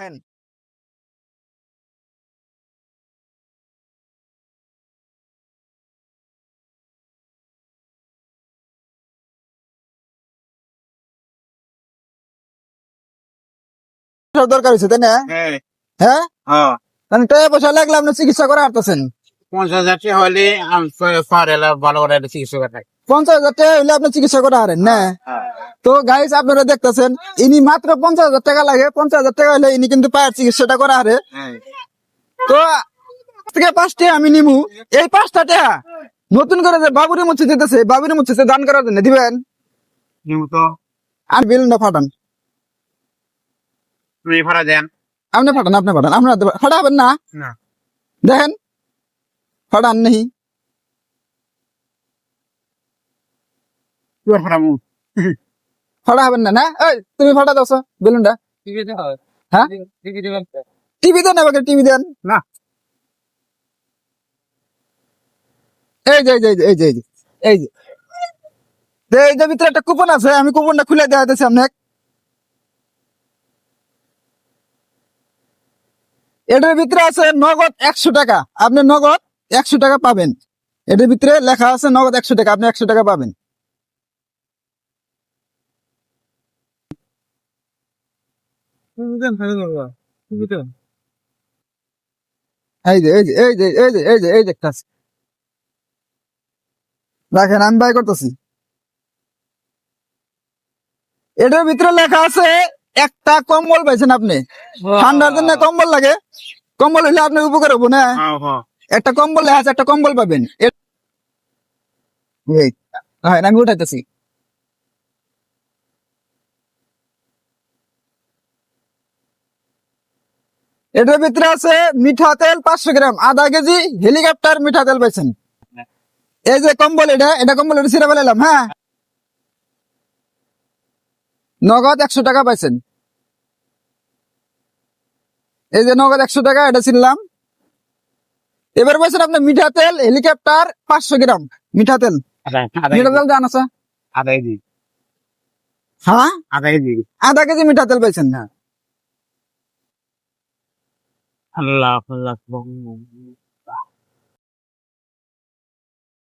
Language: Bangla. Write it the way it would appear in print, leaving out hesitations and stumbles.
আইন দরকার হয়েছে তাই না? হ্যাঁ হ্যাঁ, হ্যাঁ মানে টাকা পয়সা লাগলে আপনি চিকিৎসা করে হারতেছেন। 50,000 টাকা হলে আমি পারে ভালো করে একটা চিকিৎসা করে থাকি। 50,000 টাকা হইলে আপনি চিকিৎসা করে হারেন না? তো গাইস আপনারা দেখতেছেন ইনি মাত্র 50,000 টাকা লাগে, 50,000 টাকা হলে ইনি কিন্তু পায়ের চিকিৎসাটা করে হারে। হ্যাঁ তো থেকে 5টা আমি নিমু, এই 5টা টাকা নতুন করে যে বাবুরি মুচ্ছে দিতেছে, বাবুরি মুচ্ছে দান করার জন্য দিবেন। নিয়মিত আর বিলটা ফাটান, তুমি ভাড়া দেন আপনি ফাটান, আপনি ফাটান, আপনার ফাটাবেন না? না দেখেন ফাটান নেই, তোর ভাড়ামু ফাটাবেন না? না এই তুমি ফাটা দাও বেলুনটা। টিভিতে হয় হ্যাঁ, টিভিতে টিভি দেন, আমাকে টিভি দেন। না এই যে এই যে এই যে এই যে এই যে এই যে ভিতরে একটা কুপন আছে, আমি কুপনটা খুলে দেওয়া দিচ্ছি আপনাকে। এটার ভিতরে আছে নগদ 100 টাকা, আপনি নগদ 100 টাকা পাবেন। এটার ভিতরে লেখা আছে নগদ 100 টাকা, আপনি 100 টাকা পাবেন। এই যে এই যে এই যে এই যে এই যে এই যে একটা আছে। রাখেন, আমি বাই করতেছি। এটার ভিতরে লেখা আছে একটা কম্বল পাইছেন আপনি, ঠান্ডার জন্য কম্বল লাগে, কম্বল হইলে আপনার উপকার হবো না? একটা কম্বল লেখা আছে, একটা কম্বল পাবেন। হ্যাঁ, আমি উঠাইতেছি। এটার ভিতরে আছে মিঠা তেল 500 গ্রাম, আধা কেজি হেলিকপ্টার মিঠা তেল পাইছেন। এই যে কম্বল, এটা কম্বল, এটা ছিঁড়ে ফেলাইলাম। হ্যাঁ, নগদ 100 টাকা পাইছেন। এই যে নগদ 100 টাকা, এটা ছিনলাম। এবার পাইছেন আপনার মিঠা তেল হেলিকপ্টার 500 গ্রাম মিঠা তেল। মিঠা তেল জান আছে? আধা কেজি হ্যাঁ, আধা কেজি আধা কেজি মিঠা তেল পাইছেন। হ্যাঁ, আল্লাহ আল্লাহ